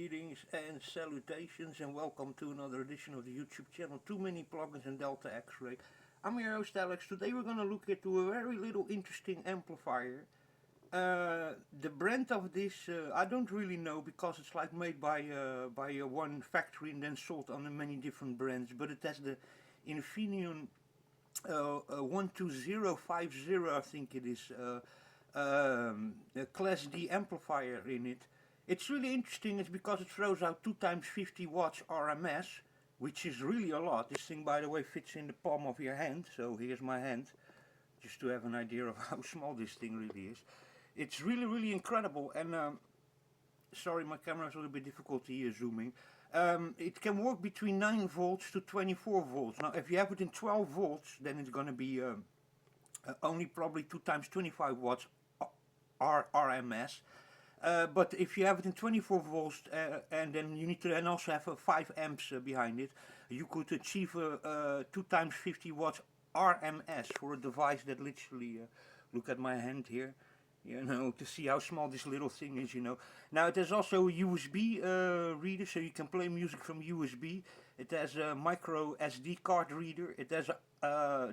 Greetings and salutations and welcome to another edition of the YouTube channel Too Many Plugins and Delta X-Ray. I'm your host Alex. Today we're going to look into a very little interesting amplifier. The brand of this I don't really know because it's like made by one factory and then sold under many different brands, but it has the Infineon 12050, I think it is, a Class D amplifier in it. It's really interesting. It's because it throws out 2 times 50 watts RMS, which is really a lot. This thing, by the way, fits in the palm of your hand. So here's my hand, just to have an idea of how small this thing really is. It's really incredible. And sorry, my camera is a little bit difficult here zooming. It can work between 9 volts to 24 volts. Now, if you have it in 12 volts, then it's going to be only probably 2 times 25 watts RMS. But if you have it in 24 volts and then you need to then also have 5 amps behind it, you could achieve 2 times 50 watts RMS for a device that literally, look at my hand here, you know, to see how small this little thing is, you know. Now it has also a USB reader, so you can play music from USB. It has a micro SD card reader. It has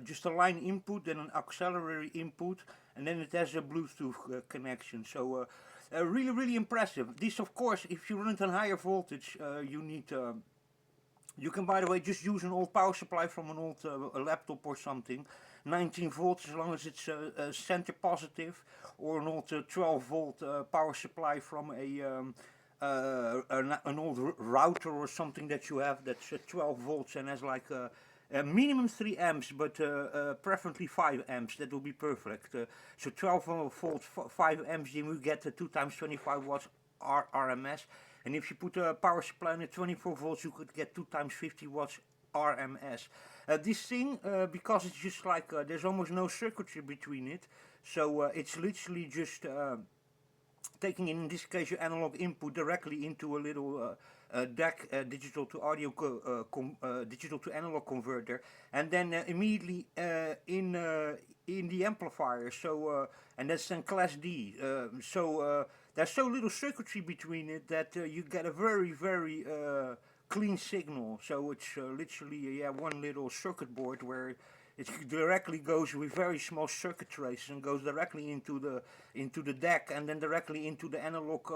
just a line input, then an auxiliary input, and then it has a Bluetooth connection. So really impressive. This, of course, if you run it on higher voltage, you need you can, by the way, just use an old power supply from an old laptop or something. 19 volts, as long as it's center positive, or an old 12 volt power supply from an old router or something that you have that's 12 volts and has like minimum 3 amps, but preferably 5 amps. That will be perfect. So 12 volts, 5 amps, then we get 2 times 25 watts RMS. And if you put a power supply in at 24 volts, you could get 2 times 50 watts RMS. This thing, because it's just like, there's almost no circuitry between it, so it's literally just taking, in this case, your analog input directly into a little DAC, digital to audio, digital to analog converter, and then immediately in the amplifier. So and that's then Class D. So there's so little circuitry between it that you get a very clean signal. So it's literally one little circuit board where it directly goes with very small circuit traces and goes directly into the DAC and then directly into the analog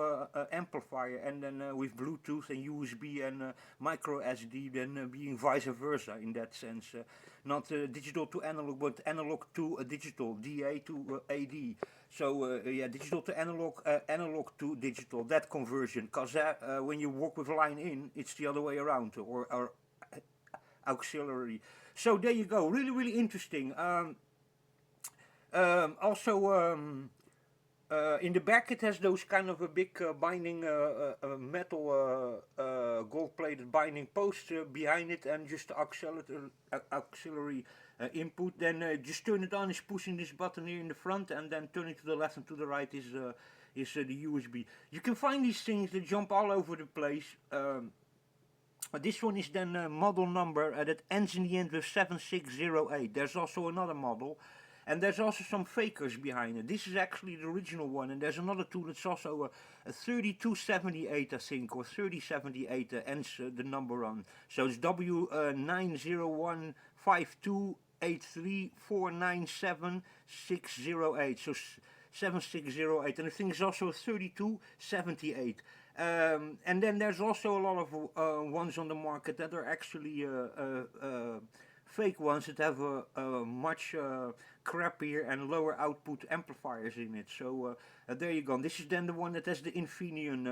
amplifier, and then with Bluetooth and USB and micro SD, then being vice versa in that sense. Not digital to analog, but analog to digital, DA to AD. So yeah, digital to analog, analog to digital, that conversion. Because when you work with line in, it's the other way around, or auxiliary. So there you go, really interesting. Also, in the back it has those kind of a big binding metal gold-plated binding post behind it, and just the auxiliary input. Then just turn it on is pushing this button here in the front, and then turning to the left and to the right is the USB. You can find these things that jump all over the place. This one is then model number that ends in the end with 7608. There's also another model, and there's also some fakers behind it. This is actually the original one, and there's another tool that's also a 3278, I think, or 3078 ends the number on. So it's W9015283497608. So 7608, and I think it's also 3278. And then there's also a lot of ones on the market that are actually fake ones that have a much crappier and lower output amplifiers in it. So there you go. This is then the one that has the Infineon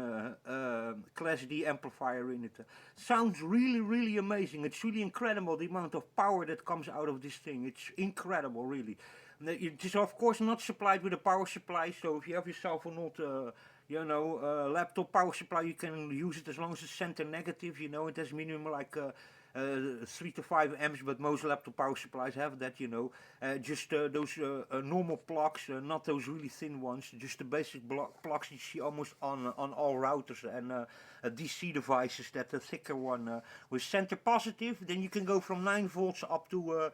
Class D amplifier in it. Sounds really amazing. It's really incredible the amount of power that comes out of this thing. It's incredible, really. It is of course not supplied with a power supply, so if you have yourself an old you know, laptop power supply, you can use it as long as it's center negative. You know, it has minimum like 3 to 5 amps, but most laptop power supplies have that, you know. Just those normal plugs, not those really thin ones, just the basic plugs you see almost on all routers and DC devices. That the thicker one with center positive, then you can go from 9 volts up to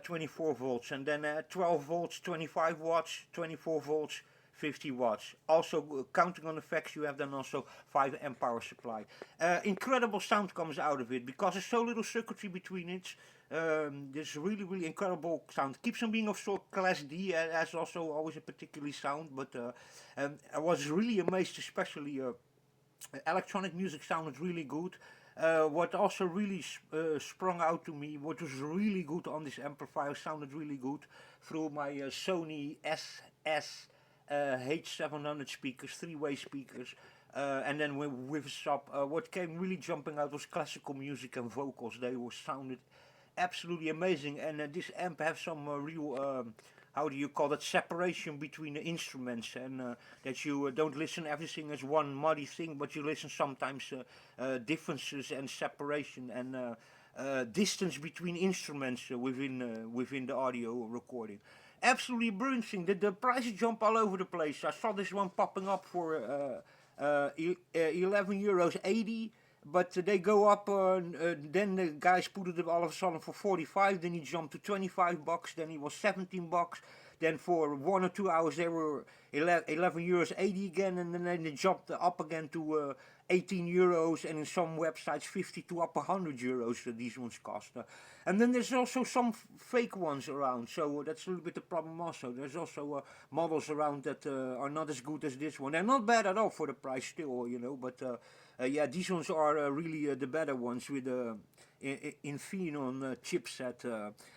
24 volts, and then 12 volts, 25 watts, 24 volts, 50 watts. Also, counting on the facts, you have then also 5 amp power supply. Incredible sound comes out of it because there's so little circuitry between it. There's really incredible sound. Keeps on being of sort class D, as also always a particularly sound, but I was really amazed, especially electronic music sounded really good. What also really sprung out to me, what was really good on this amplifier, sounded really good through my Sony SS H700 speakers, three-way speakers. And then with a sub, what came really jumping out was classical music and vocals. They were sounded absolutely amazing, and this amp has some real how do you call it, separation between the instruments, and that you don't listen everything as one muddy thing, but you listen sometimes differences and separation and distance between instruments within the audio recording. Absolutely brilliant thing. The prices jump all over the place. I saw this one popping up for €11.80. But they go up, then the guys put it all of a sudden for 45, then he jumped to 25 bucks, then he was 17 bucks, then for 1 or 2 hours they were €11.80 again, and then they jumped up again to €18, and in some websites 50 to up €100 these ones cost. And then there's also some fake ones around, so that's a little bit the problem also. There's also models around that are not as good as this one. They're not bad at all for the price still, you know, but yeah, these ones are really the better ones with the Infineon chipset,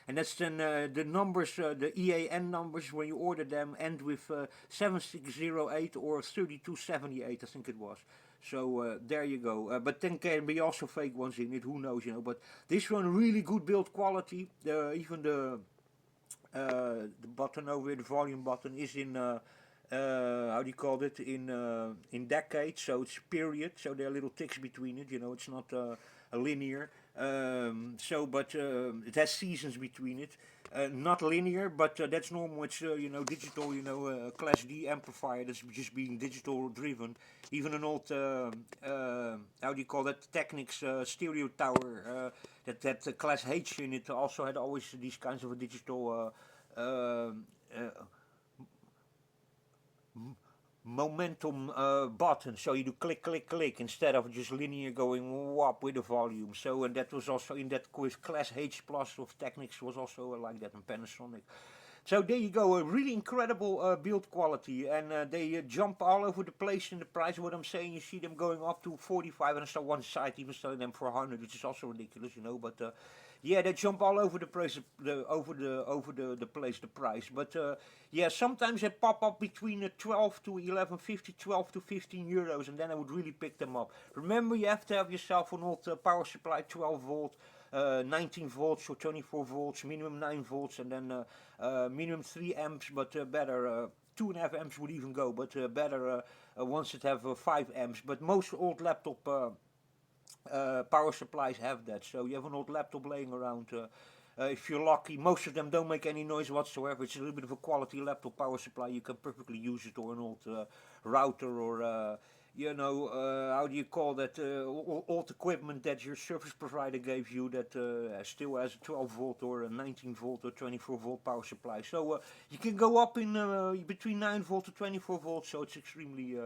and that's then the numbers, the EAN numbers when you order them end with 7608 or 3278, I think it was. So there you go. But then can be also fake ones in it, who knows, you know. But this one really good build quality. Even the button over here, the volume button, is in how do you call it, in decades, so it's period, so there are little ticks between it, you know, it's not a linear, but it has seasons between it, not linear, but that's normal. It's you know, digital, you know, class D amplifier that's just being digital driven. Even an old how do you call that, Technics stereo tower that class H in it also had always these kinds of a digital momentum button, so you do click click click instead of just linear going whop with the volume. So, and that was also in that quiz. Class H plus of Technics was also like that in Panasonic. So there you go, a really incredible build quality, and they jump all over the place in the price. What I'm saying, you see them going up to 45, and I saw one site even selling them for 100, which is also ridiculous, you know. But yeah, they jump all over the place, the price. But yeah, sometimes they pop up between 12 to 11.50, 12 to 15 euros, and then I would really pick them up. Remember, you have to have yourself an old power supply, 12 volt. 19 volts or 24 volts, minimum 9 volts, and then minimum 3 amps, but better 2.5 amps would even go, but better ones that have 5 amps. But most old laptop power supplies have that, so you have an old laptop laying around. If you're lucky, most of them don't make any noise whatsoever. It's a little bit of a quality laptop power supply. You can perfectly use it, or an old router, or you know, how do you call that, old equipment that your service provider gave you that still has a 12 volt or a 19 volt or 24 volt power supply. So you can go up in between 9 volt to 24 volts, so it's extremely,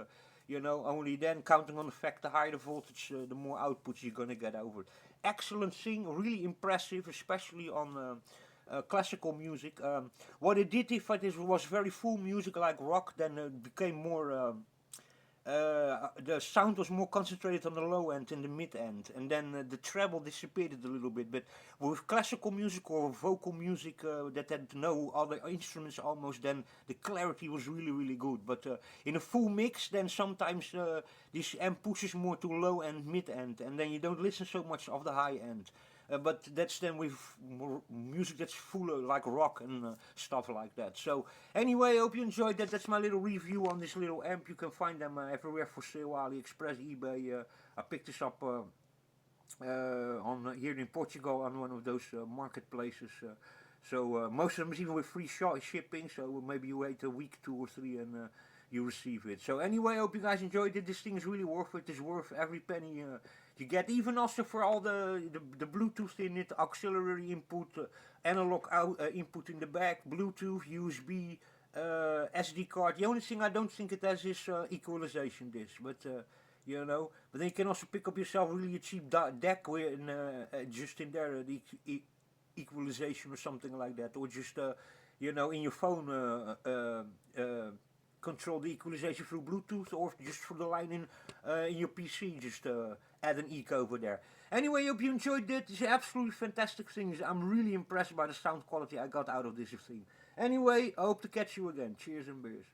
you know, only then, counting on the fact the higher the voltage, the more outputs you're going to get over it. Excellent thing, really impressive, especially on classical music. What it did, if it was very full music like rock, then it became more the sound was more concentrated on the low end and the mid end, and then the treble disappeared a little bit. But with classical music or vocal music that had no other instruments almost, then the clarity was really good. But in a full mix, then sometimes this amp pushes more to low end, mid end, and then you don't listen so much of the high end. But that's then with more music that's full of like rock and stuff like that. So anyway, I hope you enjoyed that. That's my little review on this little amp. You can find them everywhere for sale, AliExpress, eBay. I picked this up on here in Portugal on one of those marketplaces. So most of them is even with free shipping. So maybe you wait a week, 2 or 3, and you receive it. So anyway, I hope you guys enjoyed it. This thing is really worth it. It's worth every penny you get, even also for all the Bluetooth in it, auxiliary input, analog input in the back, Bluetooth, USB, SD card. The only thing I don't think it has is equalization disc, but you know. But then you can also pick up yourself really a cheap deck with just in there the equalization or something like that, or just you know, in your phone control the equalization through Bluetooth, or just through the line in your PC. Just add an eco over there. Anyway, hope you enjoyed it. It's absolutely fantastic things. I'm really impressed by the sound quality I got out of this thing. Anyway, I hope to catch you again. Cheers and beers.